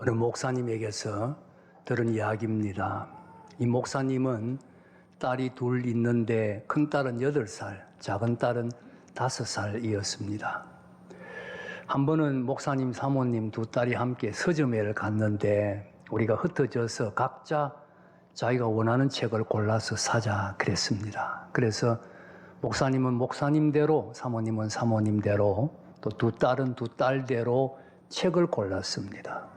어느 목사님에게서 들은 이야기입니다. 이 목사님은 딸이 둘 있는데 큰 딸은 8살, 작은 딸은 5살이었습니다. 한 번은 목사님, 사모님 두 딸이 함께 서점회를 갔는데 우리가 흩어져서 각자 자기가 원하는 책을 골라서 사자 그랬습니다. 그래서 목사님은 목사님대로, 사모님은 사모님대로, 또 두 딸은 두 딸대로 책을 골랐습니다.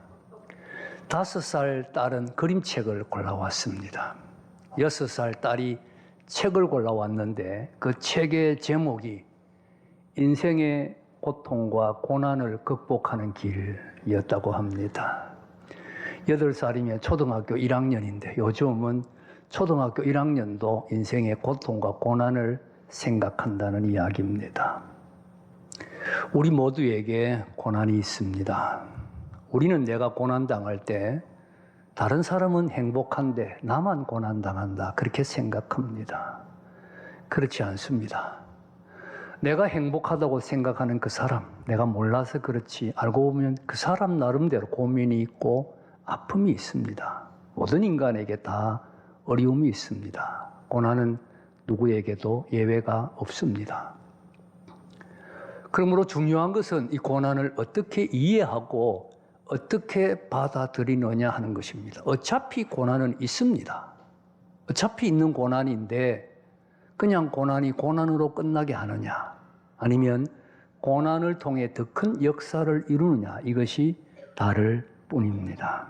5살 딸은 그림책을 골라왔습니다. 6살 딸이 책을 골라왔는데 그 책의 제목이 인생의 고통과 고난을 극복하는 길이었다고 합니다. 8살이면 초등학교 1학년인데 요즘은 초등학교 1학년도 인생의 고통과 고난을 생각한다는 이야기입니다. 우리 모두에게 고난이 있습니다. 우리는 내가 고난당할 때 다른 사람은 행복한데 나만 고난당한다 그렇게 생각합니다. 그렇지 않습니다. 내가 행복하다고 생각하는 그 사람, 내가 몰라서 그렇지 알고 보면 그 사람 나름대로 고민이 있고 아픔이 있습니다. 모든 인간에게 다 어려움이 있습니다. 고난은 누구에게도 예외가 없습니다. 그러므로 중요한 것은 이 고난을 어떻게 이해하고 어떻게 받아들이느냐 하는 것입니다. 어차피 고난은 있습니다. 어차피 있는 고난인데 그냥 고난이 고난으로 끝나게 하느냐 아니면 고난을 통해 더 큰 역사를 이루느냐 이것이 다를 뿐입니다.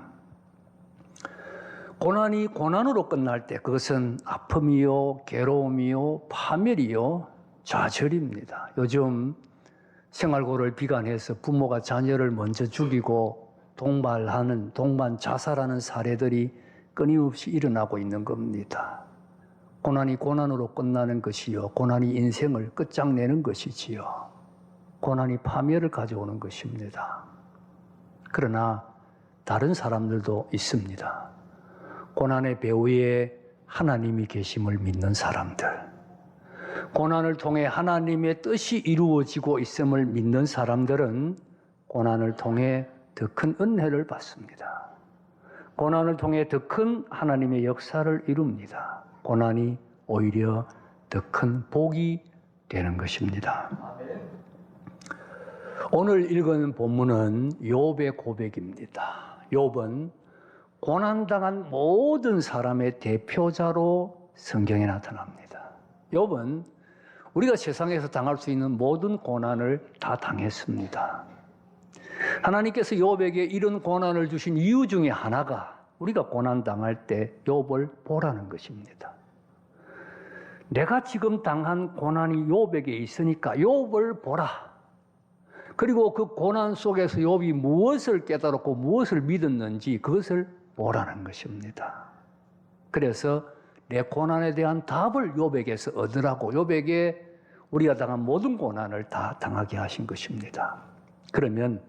고난이 고난으로 끝날 때 그것은 아픔이요, 괴로움이요, 파멸이요, 좌절입니다. 요즘 생활고를 비관해서 부모가 자녀를 먼저 죽이고 동반 자살하는 사례들이 끊임없이 일어나고 있는 겁니다. 고난이 고난으로 끝나는 것이요, 고난이 인생을 끝장내는 것이지요. 고난이 파멸을 가져오는 것입니다. 그러나 다른 사람들도 있습니다. 고난의 배후에 하나님이 계심을 믿는 사람들, 고난을 통해 하나님의 뜻이 이루어지고 있음을 믿는 사람들은 고난을 통해 더 큰 은혜를 받습니다. 고난을 통해 더 큰 하나님의 역사를 이룹니다. 고난이 오히려 더 큰 복이 되는 것입니다. 오늘 읽은 본문은 욥의 고백입니다. 욥은 고난당한 모든 사람의 대표자로 성경에 나타납니다. 욥은 우리가 세상에서 당할 수 있는 모든 고난을 다 당했습니다. 하나님께서 욥에게 이런 고난을 주신 이유 중에 하나가 우리가 고난당할 때 욥을 보라는 것입니다. 내가 지금 당한 고난이 욥에게 있으니까 욥을 보라. 그리고 그 고난 속에서 욥이 무엇을 깨달았고 무엇을 믿었는지 그것을 보라는 것입니다. 그래서 내 고난에 대한 답을 욥에게서 얻으라고 욥에게 우리가 당한 모든 고난을 다 당하게 하신 것입니다. 그러면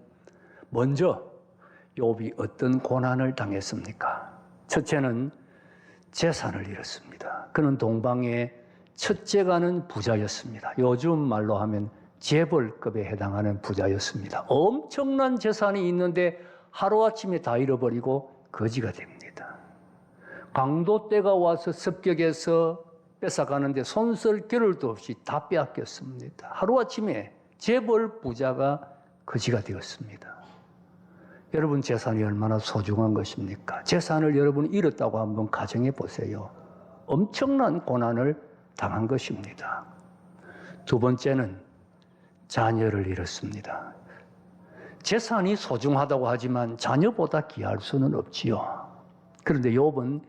먼저 욥이 어떤 고난을 당했습니까? 첫째는 재산을 잃었습니다. 그는 동방의 첫째 가는 부자였습니다. 요즘 말로 하면 재벌급에 해당하는 부자였습니다. 엄청난 재산이 있는데 하루아침에 다 잃어버리고 거지가 됩니다. 강도떼가 와서 습격해서 뺏어가는데 손쓸 겨를도 없이 다 빼앗겼습니다. 하루아침에 재벌 부자가 거지가 되었습니다. 여러분 재산이 얼마나 소중한 것입니까? 재산을 여러분이 잃었다고 한번 가정해 보세요. 엄청난 고난을 당한 것입니다. 두 번째는 자녀를 잃었습니다. 재산이 소중하다고 하지만 자녀보다 귀할 수는 없지요. 그런데 욥은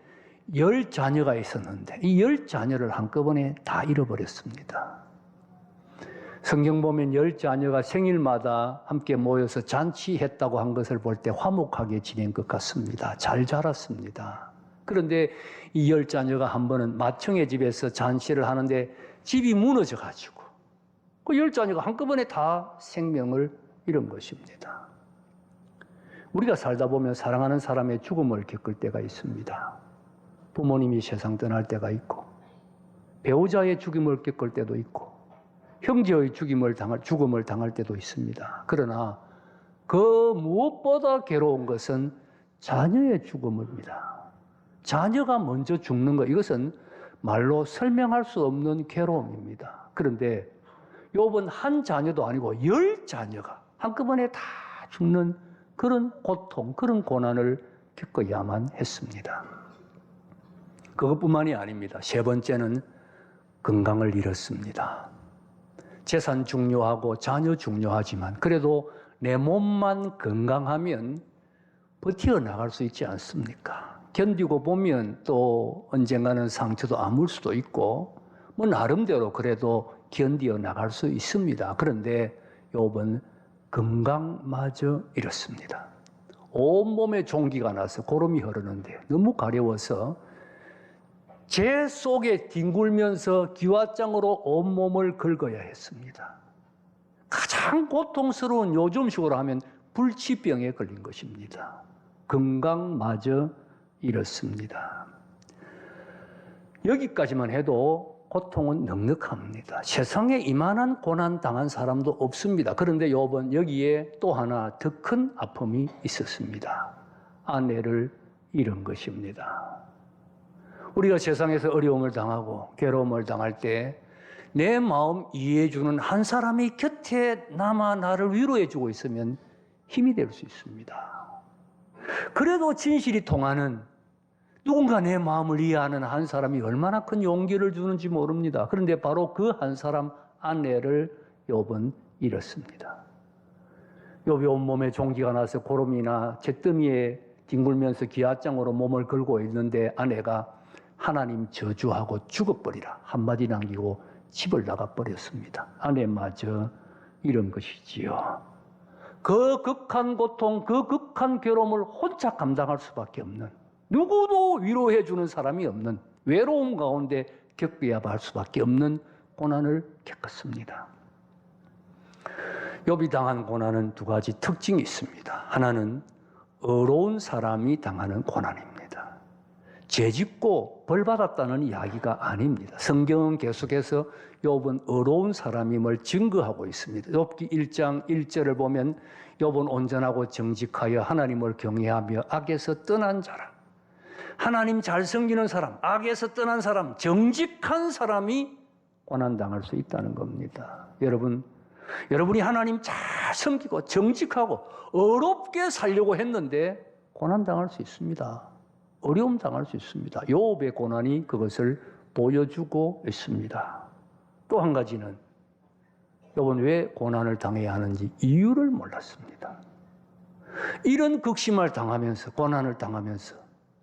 10자녀가 있었는데 이 10자녀를 한꺼번에 다 잃어버렸습니다. 성경 보면 10자녀가 생일마다 함께 모여서 잔치했다고 한 것을 볼 때 화목하게 지낸 것 같습니다. 잘 자랐습니다. 그런데 이 10자녀가 한 번은 맏형의 집에서 잔치를 하는데 집이 무너져가지고 그 10자녀가 한꺼번에 다 생명을 잃은 것입니다. 우리가 살다 보면 사랑하는 사람의 죽음을 겪을 때가 있습니다. 부모님이 세상 떠날 때가 있고 배우자의 죽음을 겪을 때도 있고 형제의 죽음을 당할 때도 있습니다. 그러나 그 무엇보다 괴로운 것은 자녀의 죽음입니다. 자녀가 먼저 죽는 것, 이것은 말로 설명할 수 없는 괴로움입니다. 그런데 욥은 한 자녀도 아니고 10자녀가 한꺼번에 다 죽는 그런 고통, 그런 고난을 겪어야만 했습니다. 그것뿐만이 아닙니다. 세 번째는 건강을 잃었습니다. 재산 중요하고 자녀 중요하지만 그래도 내 몸만 건강하면 버텨나갈 수 있지 않습니까? 견디고 보면 또 언젠가는 상처도 아물 수도 있고 뭐 나름대로 그래도 견디어 나갈 수 있습니다. 그런데 욥은 건강마저 잃었습니다. 온몸에 종기가 나서 고름이 흐르는데 너무 가려워서 재 속에 뒹굴면서 기와장으로 온몸을 긁어야 했습니다. 가장 고통스러운 요즘식으로 하면 불치병에 걸린 것입니다. 건강마저 잃었습니다. 여기까지만 해도 고통은 넉넉합니다. 세상에 이만한 고난 당한 사람도 없습니다. 그런데 욥은 여기에 또 하나 더 큰 아픔이 있었습니다. 아내를 잃은 것입니다. 우리가 세상에서 어려움을 당하고 괴로움을 당할 때 내 마음 이해해주는 한 사람이 곁에 남아 나를 위로해주고 있으면 힘이 될 수 있습니다. 그래도 진실이 통하는 누군가 내 마음을 이해하는 한 사람이 얼마나 큰 용기를 주는지 모릅니다. 그런데 바로 그 한 사람 아내를 욥은 잃었습니다. 욥이 온몸에 종기가 나서 고름이나 잿더미에 뒹굴면서 기아장으로 몸을 걸고 있는데 아내가 하나님 저주하고 죽어버리라 한마디 남기고 집을 나가버렸습니다. 아내마저 잃은 것이지요. 그 극한 고통, 그 극한 괴로움을 혼자 감당할 수밖에 없는, 누구도 위로해 주는 사람이 없는 외로움 가운데 겪어야 할 수밖에 없는 고난을 겪었습니다. 욥이 당한 고난은 두 가지 특징이 있습니다. 하나는 어려운 사람이 당하는 고난입니다. 죄짓고 벌받았다는 이야기가 아닙니다. 성경은 계속해서 욥은 어려운 사람임을 증거하고 있습니다. 욥기 1장 1절을 보면 욥은 온전하고 정직하여 하나님을 경외하며 악에서 떠난 자라. 하나님 잘 섬기는 사람, 악에서 떠난 사람, 정직한 사람이 고난당할 수 있다는 겁니다. 여러분이 하나님 잘 섬기고 정직하고 어렵게 살려고 했는데 고난당할 수 있습니다. 어려움 당할 수 있습니다. 욥의 고난이 그것을 보여주고 있습니다. 또 한 가지는 욥은 왜 고난을 당해야 하는지 이유를 몰랐습니다. 이런 극심을 당하면서 고난을 당하면서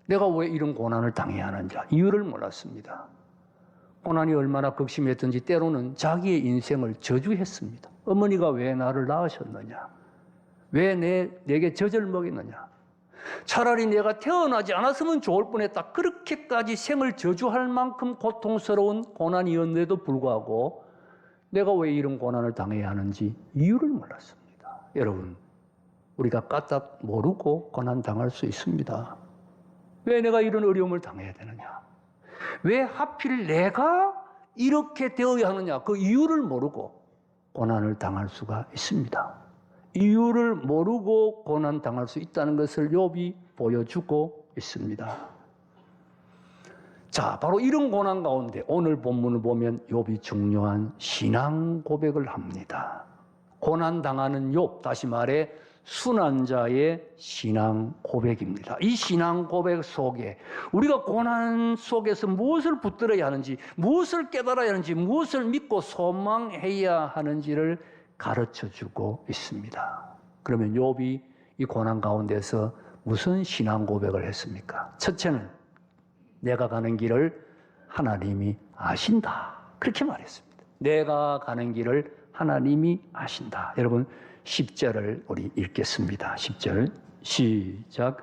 내가 왜 이런 고난을 당해야 하는지 이유를 몰랐습니다. 고난이 얼마나 극심했든지 때로는 자기의 인생을 저주했습니다. 어머니가 왜 나를 낳으셨느냐? 왜 내게 젖을 먹이느냐? 차라리 내가 태어나지 않았으면 좋을 뻔했다. 그렇게까지 생을 저주할 만큼 고통스러운 고난이었는데도 불구하고 내가 왜 이런 고난을 당해야 하는지 이유를 몰랐습니다. 여러분, 우리가 까딱 모르고 고난 당할 수 있습니다. 왜 내가 이런 어려움을 당해야 되느냐? 왜 하필 내가 이렇게 되어야 하느냐? 그 이유를 모르고 고난을 당할 수가 있습니다. 이유를 모르고 고난 당할 수 있다는 것을 욥이 보여주고 있습니다. 자, 바로 이런 고난 가운데 오늘 본문을 보면 욥이 중요한 신앙 고백을 합니다. 고난 당하는 욥, 다시 말해 순한 자의 신앙 고백입니다. 이 신앙 고백 속에 우리가 고난 속에서 무엇을 붙들어야 하는지, 무엇을 깨달아야 하는지, 무엇을 믿고 소망해야 하는지를 가르쳐주고 있습니다. 그러면 욥이 이 고난 가운데서 무슨 신앙 고백을 했습니까? 첫째는 내가 가는 길을 하나님이 아신다. 그렇게 말했습니다. 내가 가는 길을 하나님이 아신다. 여러분 10절을 우리 읽겠습니다. 10절 시작.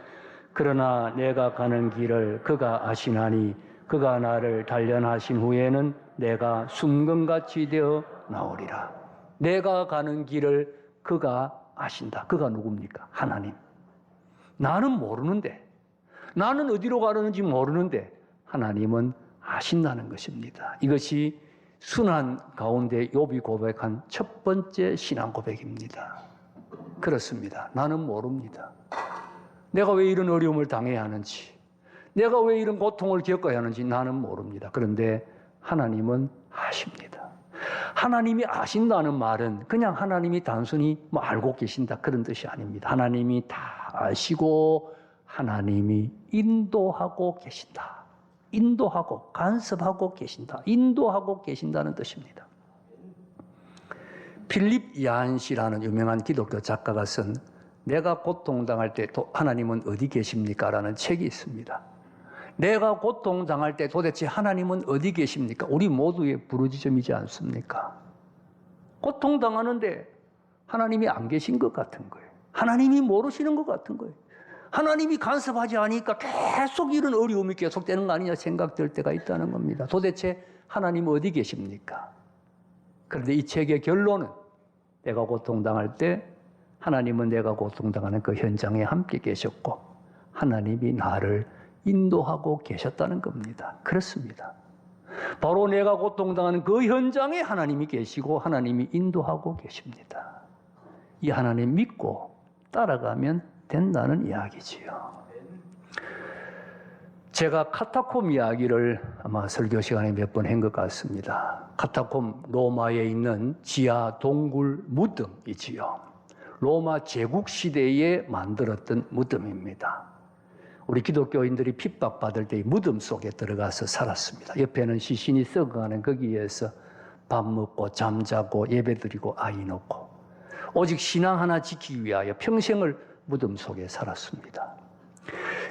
그러나 내가 가는 길을 그가 아시나니 그가 나를 단련하신 후에는 내가 순금같이 되어 나오리라. 내가 가는 길을 그가 아신다. 그가 누굽니까? 하나님. 나는 모르는데, 나는 어디로 가려는지 모르는데 하나님은 아신다는 것입니다. 이것이 순한 가운데 욥이 고백한 첫 번째 신앙 고백입니다. 그렇습니다. 나는 모릅니다. 내가 왜 이런 어려움을 당해야 하는지, 내가 왜 이런 고통을 겪어야 하는지 나는 모릅니다. 그런데 하나님은 아십니다. 하나님이 아신다는 말은 그냥 하나님이 단순히 알고 계신다 그런 뜻이 아닙니다. 하나님이 다 아시고 하나님이 인도하고 계신다. 인도하고 간섭하고 계신다. 인도하고 계신다는 뜻입니다. 필립 야한시라는 유명한 기독교 작가가 쓴 내가 고통당할 때 하나님은 어디 계십니까? 라는 책이 있습니다. 내가 고통당할 때 도대체 하나님은 어디 계십니까? 우리 모두의 부르짖음이지 않습니까? 고통당하는데 하나님이 안 계신 것 같은 거예요. 하나님이 모르시는 것 같은 거예요. 하나님이 간섭하지 않으니까 계속 이런 어려움이 계속되는 거 아니냐 생각될 때가 있다는 겁니다. 도대체 하나님 어디 계십니까? 그런데 이 책의 결론은 내가 고통당할 때 하나님은 내가 고통당하는 그 현장에 함께 계셨고 하나님이 나를 인도하고 계셨다는 겁니다. 그렇습니다. 바로 내가 고통당하는 그 현장에 하나님이 계시고 하나님이 인도하고 계십니다. 이 하나님 믿고 따라가면 된다는 이야기지요. 제가 카타콤 이야기를 아마 설교 시간에 몇 번 한 것 같습니다. 카타콤 로마에 있는 지하 동굴 무덤이지요. 로마 제국 시대에 만들었던 무덤입니다. 우리 기독교인들이 핍박받을 때 무덤 속에 들어가서 살았습니다. 옆에는 시신이 썩어가는 거기에서 밥 먹고 잠자고 예배드리고 아이 놓고 오직 신앙 하나 지키기 위하여 평생을 무덤 속에 살았습니다.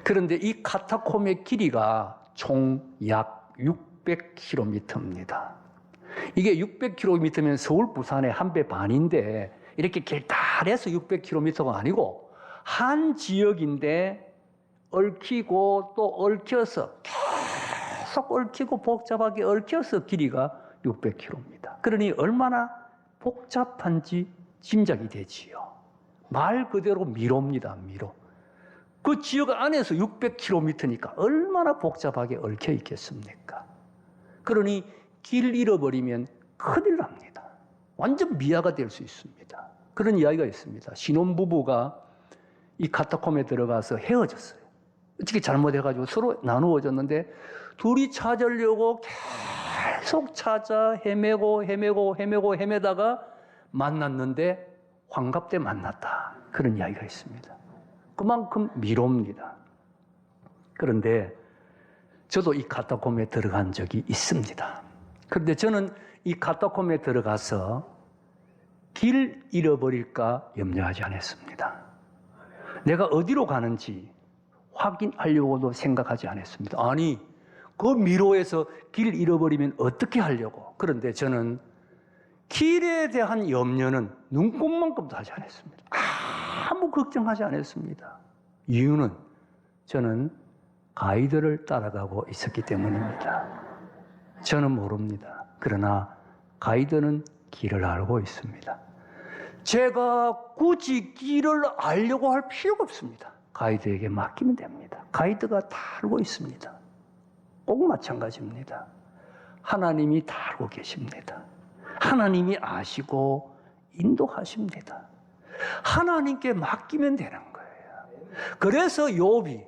그런데 이 카타콤의 길이가 총 약 600km입니다. 이게 600km면 서울 부산의 한 배 반인데 이렇게 길다래서 600km가 아니고 한 지역인데 얽히고 또 얽혀서 계속 얽히고 복잡하게 얽혀서 길이가 600km입니다. 그러니 얼마나 복잡한지 짐작이 되지요. 말 그대로 미로입니다. 미로. 그 지역 안에서 600km니까 얼마나 복잡하게 얽혀 있겠습니까? 그러니 길 잃어버리면 큰일 납니다. 완전 미아가 될 수 있습니다. 그런 이야기가 있습니다. 신혼부부가 이 카타콤에 들어가서 헤어졌어요. 어떻게 잘못해가지고 서로 나누어졌는데 둘이 찾으려고 계속 찾아 헤매다가 만났는데 환갑 때 만났다. 그런 이야기가 있습니다. 그만큼 미로입니다. 그런데 저도 이 카타콤에 들어간 적이 있습니다. 그런데 저는 이 카타콤에 들어가서 길 잃어버릴까 염려하지 않았습니다. 내가 어디로 가는지 확인하려고도 생각하지 않았습니다. 아니, 그 미로에서 길 잃어버리면 어떻게 하려고. 그런데 저는 길에 대한 염려는 눈꼽만큼도 하지 않았습니다. 아무 걱정하지 않았습니다. 이유는 저는 가이드를 따라가고 있었기 때문입니다. 저는 모릅니다. 그러나 가이드는 길을 알고 있습니다. 제가 굳이 길을 알려고 할 필요가 없습니다. 가이드에게 맡기면 됩니다. 가이드가 다 알고 있습니다. 꼭 마찬가지입니다. 하나님이 다 알고 계십니다. 하나님이 아시고 인도하십니다. 하나님께 맡기면 되는 거예요. 그래서 욥이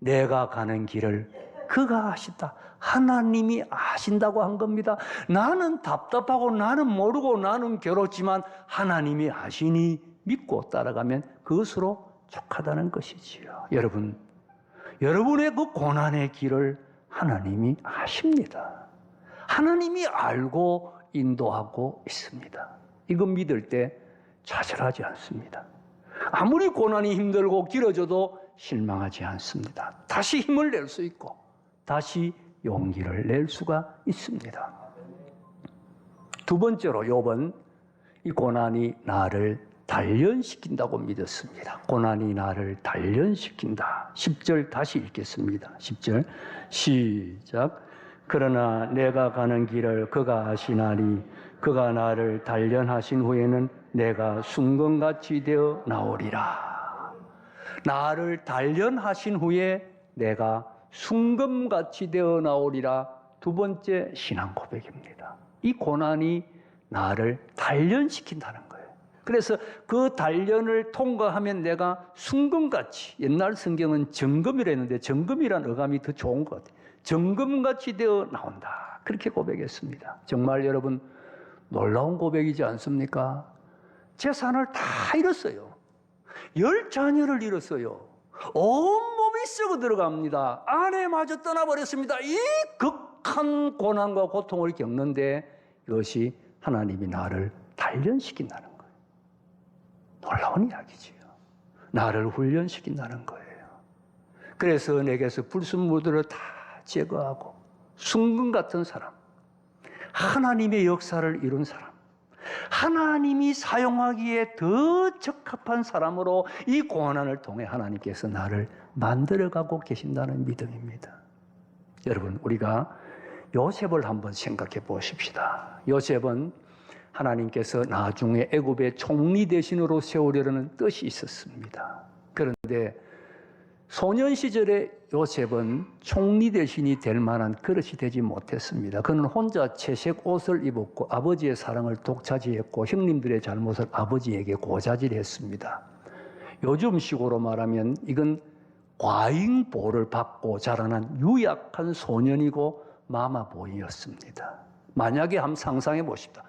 내가 가는 길을 그가 아시다. 하나님이 아신다고 한 겁니다. 나는 답답하고 나는 모르고 나는 괴롭지만 하나님이 아시니 믿고 따라가면 그것으로 족하다는 것이지요. 여러분, 여러분의 그 고난의 길을 하나님이 아십니다. 하나님이 알고 인도하고 있습니다. 이거 믿을 때 좌절하지 않습니다. 아무리 고난이 힘들고 길어져도 실망하지 않습니다. 다시 힘을 낼 수 있고 다시 용기를 낼 수가 있습니다. 두 번째로 욥은 이 고난이 나를 단련시킨다고 믿었습니다. 고난이 나를 단련시킨다. 10절 다시 읽겠습니다. 10절 시작. 그러나 내가 가는 길을 그가 아시나니 그가 나를 단련하신 후에는 내가 순금같이 되어 나오리라. 나를 단련하신 후에 내가 순금같이 되어 나오리라. 두 번째 신앙 고백입니다. 이 고난이 나를 단련시킨다는 거예요. 그래서 그 단련을 통과하면 내가 순금같이, 옛날 성경은 정금이라 했는데 정금이란 어감이 더 좋은 것 같아요. 정금같이 되어 나온다. 그렇게 고백했습니다. 정말 여러분 놀라운 고백이지 않습니까? 재산을 다 잃었어요. 10자녀를 잃었어요. 온몸이 썩어 들어갑니다. 아내마저 떠나버렸습니다. 이 극한 고난과 고통을 겪는데 이것이 하나님이 나를 단련시킨다는 거예요. 놀라운 이야기지요. 나를 훈련시킨다는 거예요. 그래서 내게서 불순물들을 다 제거하고 순금 같은 사람, 하나님의 역사를 이룬 사람, 하나님이 사용하기에 더 적합한 사람으로 이 고난을 통해 하나님께서 나를 만들어가고 계신다는 믿음입니다. 여러분, 우리가 요셉을 한번 생각해 보십시다. 요셉은 하나님께서 나중에 애굽의 총리 대신으로 세우려는 뜻이 있었습니다. 그런데 소년 시절에 요셉은 총리 대신이 될 만한 그릇이 되지 못했습니다. 그는 혼자 채색 옷을 입었고 아버지의 사랑을 독차지했고 형님들의 잘못을 아버지에게 고자질했습니다. 요즘식으로 말하면 이건 과잉보를 받고 자라난 유약한 소년이고 마마보이였습니다. 만약에 한번 상상해 보십시다.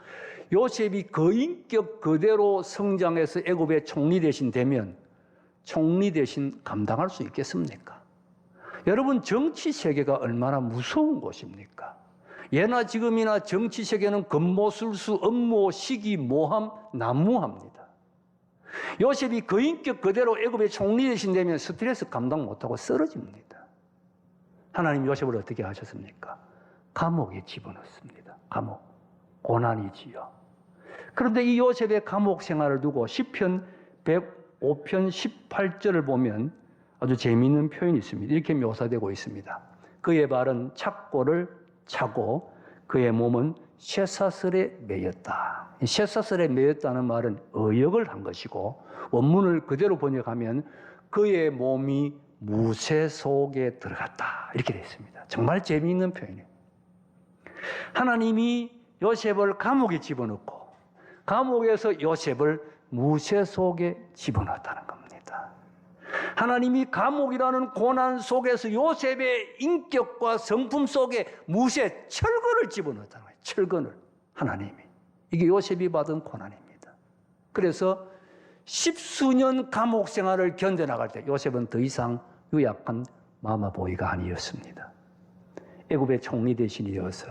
요셉이 그 인격 그대로 성장해서 애굽의 총리 대신 되면 총리 대신 감당할 수 있겠습니까? 여러분, 정치 세계가 얼마나 무서운 곳입니까? 예나 지금이나 정치 세계는 급모술수, 업무, 시기, 모함, 난무합니다. 요셉이 그 인격 그대로 애굽의 총리 대신 되면 스트레스 감당 못하고 쓰러집니다. 하나님 요셉을 어떻게 하셨습니까? 감옥에 집어넣습니다. 감옥, 고난이지요. 그런데 이 요셉의 감옥 생활을 두고 시편 105편 18절을 보면 아주 재미있는 표현이 있습니다. 이렇게 묘사되고 있습니다. 그의 발은 착고를 차고 그의 몸은 쇠사슬에 매였다. 쇠사슬에 매였다는 말은 어역을 한 것이고 원문을 그대로 번역하면 그의 몸이 무쇠 속에 들어갔다. 이렇게 되어 있습니다. 정말 재미있는 표현이에요. 하나님이 요셉을 감옥에 집어넣고 감옥에서 요셉을 무쇠 속에 집어넣었다는 겁니다. 하나님이 감옥이라는 고난 속에서 요셉의 인격과 성품 속에 무쇠, 철근을 집어넣었다는 거예요. 철근을. 하나님이. 이게 요셉이 받은 고난입니다. 그래서 10수년 감옥 생활을 견뎌나갈 때 요셉은 더 이상 유약한 마마보이가 아니었습니다. 애굽의 총리 대신이어서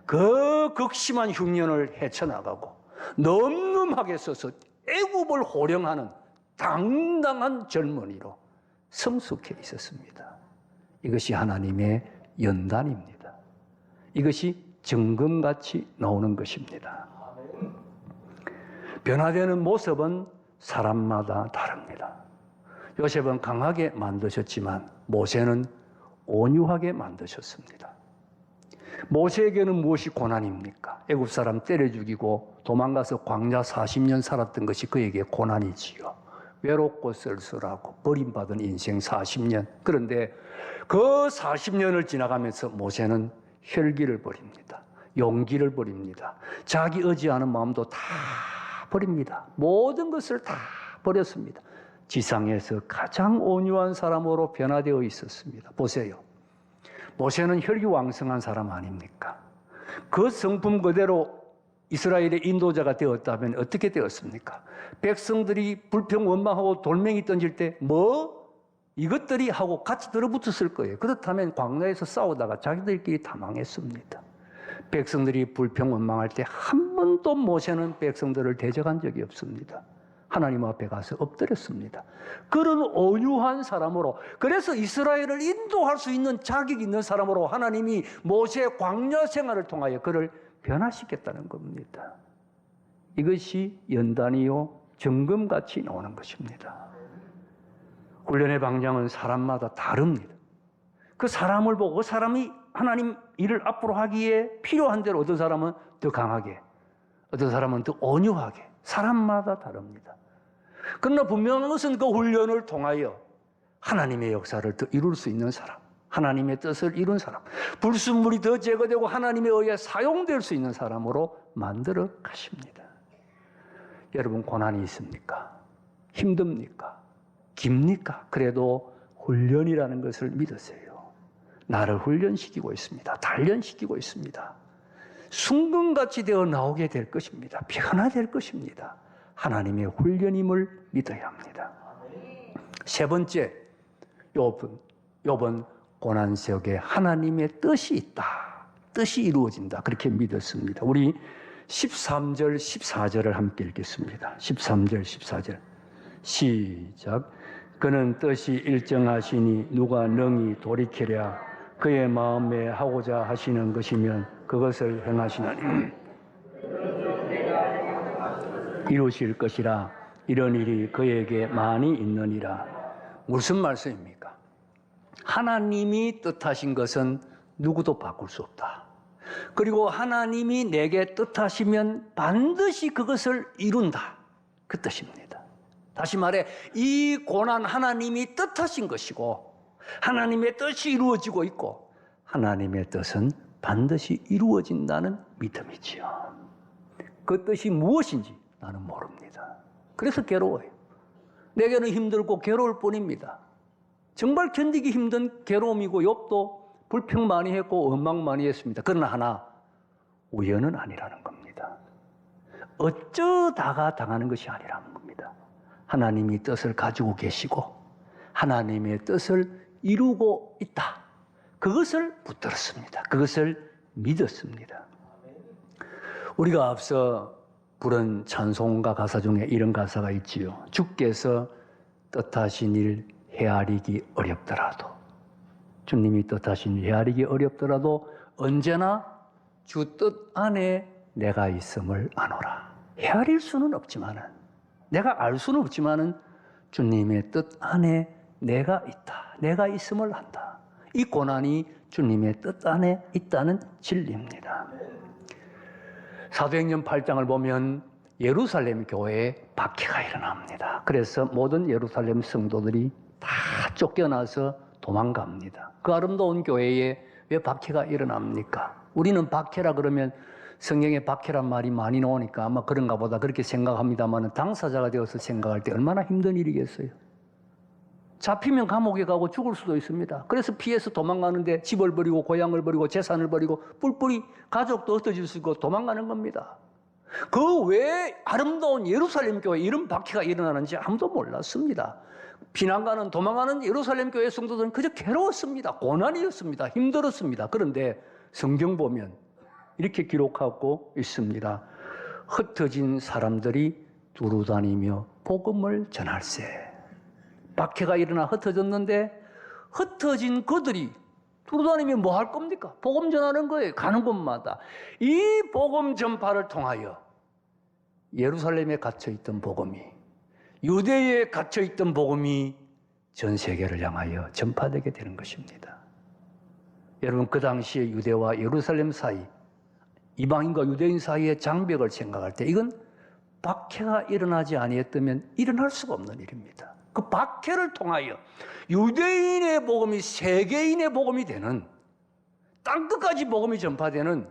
그 극심한 흉년을 헤쳐나가고 넘넘하게 서서 애굽을 호령하는 당당한 젊은이로 성숙해 있었습니다. 이것이 하나님의 연단입니다. 이것이 정금같이 나오는 것입니다. 변화되는 모습은 사람마다 다릅니다. 요셉은 강하게 만드셨지만 모세는 온유하게 만드셨습니다. 모세에게는 무엇이 고난입니까? 애굽 사람 때려 죽이고 도망가서 광야 40년 살았던 것이 그에게 고난이지요. 외롭고 쓸쓸하고 버림받은 인생 40년. 그런데 그 40년을 지나가면서 모세는 혈기를 버립니다. 용기를 버립니다. 자기 의지하는 마음도 다 버립니다. 모든 것을 다 버렸습니다. 지상에서 가장 온유한 사람으로 변화되어 있었습니다. 보세요. 모세는 혈기왕성한 사람 아닙니까? 그 성품 그대로 이스라엘의 인도자가 되었다면 어떻게 되었습니까? 백성들이 불평 원망하고 돌멩이 던질 때 이것들이 하고 같이 들어붙었을 거예요. 그렇다면 광야에서 싸우다가 자기들끼리 다 망했습니다. 백성들이 불평 원망할 때 한 번도 모세는 백성들을 대적한 적이 없습니다. 하나님 앞에 가서 엎드렸습니다. 그런 온유한 사람으로, 그래서 이스라엘을 인도할 수 있는 자격이 있는 사람으로 하나님이 모세의 광야 생활을 통하여 그를 변화시켰다는 겁니다. 이것이 연단이요 정금같이 나오는 것입니다. 훈련의 방향은 사람마다 다릅니다. 그 사람을 보고 그 사람이 하나님 일을 앞으로 하기에 필요한 대로 어떤 사람은 더 강하게, 어떤 사람은 더 온유하게, 사람마다 다릅니다. 그러나 분명한 것은 그 훈련을 통하여 하나님의 역사를 더 이룰 수 있는 사람, 하나님의 뜻을 이룬 사람, 불순물이 더 제거되고 하나님에 의해 사용될 수 있는 사람으로 만들어 가십니다. 여러분 고난이 있습니까? 힘듭니까? 깁니까? 그래도 훈련이라는 것을 믿으세요. 나를 훈련시키고 있습니다. 단련시키고 있습니다. 순금같이 되어 나오게 될 것입니다. 변화될 것입니다. 하나님의 훈련임을 믿어야 합니다. 세 번째, 욥은 고난 속에 하나님의 뜻이 있다. 뜻이 이루어진다. 그렇게 믿었습니다. 우리 13절, 14절을 함께 읽겠습니다. 13절, 14절. 시작. 그는 뜻이 일정하시니 누가 능히 돌이키랴. 그의 마음에 하고자 하시는 것이면 그것을 행하시나니 이루실 것이라. 이런 일이 그에게 많이 있느니라. 무슨 말씀입니까? 하나님이 뜻하신 것은 누구도 바꿀 수 없다. 그리고 하나님이 내게 뜻하시면 반드시 그것을 이룬다. 그 뜻입니다. 다시 말해 이 고난 하나님이 뜻하신 것이고 하나님의 뜻이 이루어지고 있고 하나님의 뜻은 반드시 이루어진다는 믿음이지요. 그 뜻이 무엇인지 나는 모릅니다. 그래서 괴로워요. 내게는 힘들고 괴로울 뿐입니다. 정말 견디기 힘든 괴로움이고 욥도 불평 많이 했고 원망 많이 했습니다. 그러나 하나 우연은 아니라는 겁니다. 어쩌다가 당하는 것이 아니라는 겁니다. 하나님이 뜻을 가지고 계시고 하나님의 뜻을 이루고 있다. 그것을 붙들었습니다. 그것을 믿었습니다. 우리가 앞서 부른 찬송가 가사 중에 이런 가사가 있지요. 주께서 뜻하신 일 헤아리기 어렵더라도, 주님이 뜻하신 일 헤아리기 어렵더라도 언제나 주 뜻 안에 내가 있음을 아노라. 헤아릴 수는 없지만은, 내가 알 수는 없지만은 주님의 뜻 안에 내가 있다. 내가 있음을 한다. 이 고난이 주님의 뜻 안에 있다는 진리입니다. 사도행전 8장을 보면 예루살렘 교회에 박해가 일어납니다. 그래서 모든 예루살렘 성도들이 다 쫓겨나서 도망갑니다. 그 아름다운 교회에 왜 박해가 일어납니까? 우리는 박해라 그러면 성경에 박해란 말이 많이 나오니까 아마 그런가 보다 그렇게 생각합니다만 당사자가 되어서 생각할 때 얼마나 힘든 일이겠어요. 잡히면 감옥에 가고 죽을 수도 있습니다. 그래서 피해서 도망가는데 집을 버리고 고향을 버리고 재산을 버리고 뿔뿔이 가족도 흩어질 수 있고 도망가는 겁니다. 그 왜 아름다운 예루살렘 교회 이런 박해가 일어나는지 아무도 몰랐습니다. 피난가는 도망가는 예루살렘 교회 성도들은 그저 괴로웠습니다. 고난이었습니다. 힘들었습니다. 그런데 성경 보면 이렇게 기록하고 있습니다. 흩어진 사람들이 두루다니며 복음을 전할세. 박해가 일어나 흩어졌는데 흩어진 그들이 두루다니며 뭐 할 겁니까? 복음 전하는 거예요. 가는 곳마다. 이 복음 전파를 통하여 예루살렘에 갇혀있던 복음이, 유대에 갇혀있던 복음이 전 세계를 향하여 전파되게 되는 것입니다. 여러분, 그 당시에 유대와 예루살렘 사이, 이방인과 유대인 사이의 장벽을 생각할 때 이건 박해가 일어나지 아니했다면 일어날 수가 없는 일입니다. 그 박해를 통하여 유대인의 복음이 세계인의 복음이 되는, 땅끝까지 복음이 전파되는,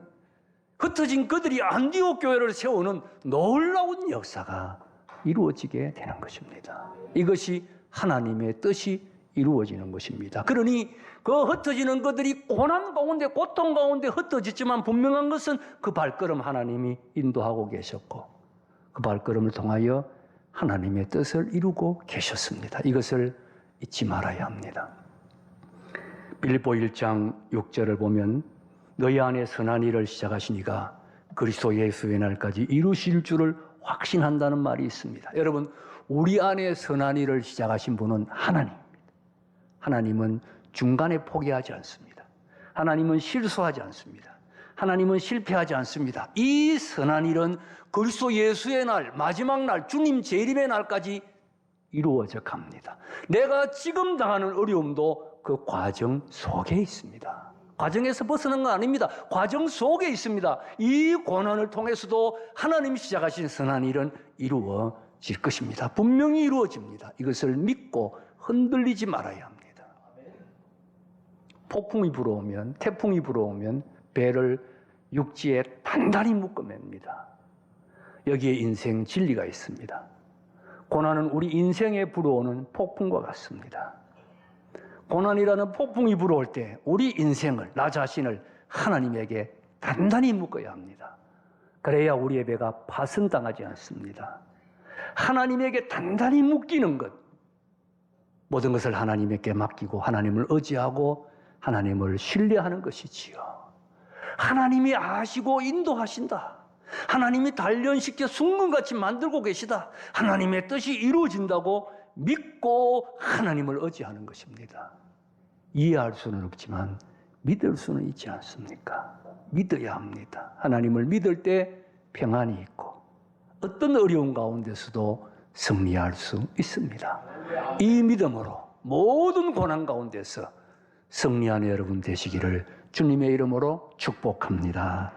흩어진 그들이 안디옥 교회를 세우는 놀라운 역사가 이루어지게 되는 것입니다. 이것이 하나님의 뜻이 이루어지는 것입니다. 그러니 그 흩어지는 그들이 고난 가운데, 고통 가운데 흩어졌지만 분명한 것은 그 발걸음 하나님이 인도하고 계셨고 그 발걸음을 통하여 하나님의 뜻을 이루고 계셨습니다. 이것을 잊지 말아야 합니다. 빌립보 1장 6절을 보면 너희 안에 선한 일을 시작하시니가 그리스도 예수의 날까지 이루실 줄을 확신한다는 말이 있습니다. 여러분, 우리 안에 선한 일을 시작하신 분은 하나님입니다. 하나님은 중간에 포기하지 않습니다. 하나님은 실수하지 않습니다. 하나님은 실패하지 않습니다. 이 선한 일은 그리스도 예수의 날, 마지막 날, 주님 재림의 날까지 이루어져 갑니다. 내가 지금 당하는 어려움도 그 과정 속에 있습니다. 과정에서 벗어난 건 아닙니다. 과정 속에 있습니다. 이 고난을 통해서도 하나님이 시작하신 선한 일은 이루어질 것입니다. 분명히 이루어집니다. 이것을 믿고 흔들리지 말아야 합니다. 폭풍이 불어오면, 태풍이 불어오면 배를 육지에 단단히 묶어맵니다. 여기에 인생 진리가 있습니다. 고난은 우리 인생에 불어오는 폭풍과 같습니다. 고난이라는 폭풍이 불어올 때 우리 인생을, 나 자신을 하나님에게 단단히 묶어야 합니다. 그래야 우리의 배가 파손당하지 않습니다. 하나님에게 단단히 묶이는 것, 모든 것을 하나님에게 맡기고 하나님을 의지하고 하나님을 신뢰하는 것이지요. 하나님이 아시고 인도하신다. 하나님이 단련시켜 순금같이 만들고 계시다. 하나님의 뜻이 이루어진다고 믿고 하나님을 의지하는 것입니다. 이해할 수는 없지만 믿을 수는 있지 않습니까? 믿어야 합니다. 하나님을 믿을 때 평안이 있고 어떤 어려운 가운데서도 승리할 수 있습니다. 이 믿음으로 모든 고난 가운데서 승리하는 여러분 되시기를 주님의 이름으로 축복합니다.